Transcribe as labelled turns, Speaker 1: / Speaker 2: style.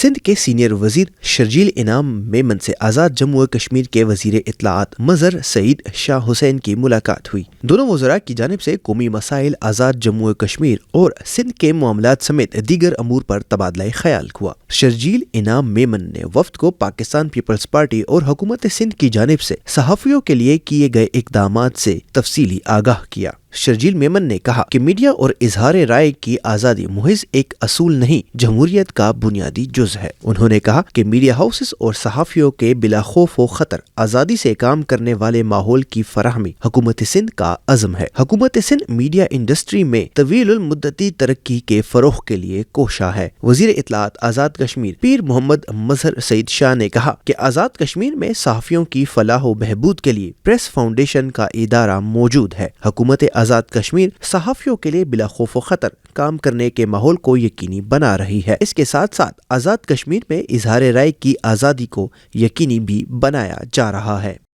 Speaker 1: سندھ کے سینئر وزیر شرجیل انعام میمن سے آزاد جموں و کشمیر کے وزیر اطلاعات مظہر سعید شاہ حسین کی ملاقات ہوئی۔ دونوں وزراء کی جانب سے قومی مسائل، آزاد جموں و کشمیر اور سندھ کے معاملات سمیت دیگر امور پر تبادلہ خیال ہوا۔ شرجیل انعام میمن نے وفد کو پاکستان پیپلز پارٹی اور حکومت سندھ کی جانب سے صحافیوں کے لیے کیے گئے اقدامات سے تفصیلی آگاہ کیا۔ شرجیل میمن نے کہا کہ میڈیا اور اظہار رائے کی آزادی محض ایک اصول نہیں، جمہوریت کا بنیادی جز ہے۔ انہوں نے کہا کہ میڈیا ہاؤسز اور صحافیوں کے بلا خوف و خطر آزادی سے کام کرنے والے ماحول کی فراہمی حکومت سندھ کا عزم ہے۔ حکومت سندھ میڈیا انڈسٹری میں طویل المدتی ترقی کے فروغ کے لیے کوشاں ہے۔ وزیر اطلاعات آزاد کشمیر پیر محمد مظہر سعید شاہ نے کہا کہ آزاد کشمیر میں صحافیوں کی فلاح و بہبود کے لیے پریس فاؤنڈیشن کا ادارہ موجود ہے۔ حکومت آزاد کشمیر صحافیوں کے لیے بلا خوف و خطر کام کرنے کے ماحول کو یقینی بنا رہی ہے۔ اس کے ساتھ ساتھ آزاد کشمیر میں اظہار رائے کی آزادی کو یقینی بھی بنایا جا رہا ہے۔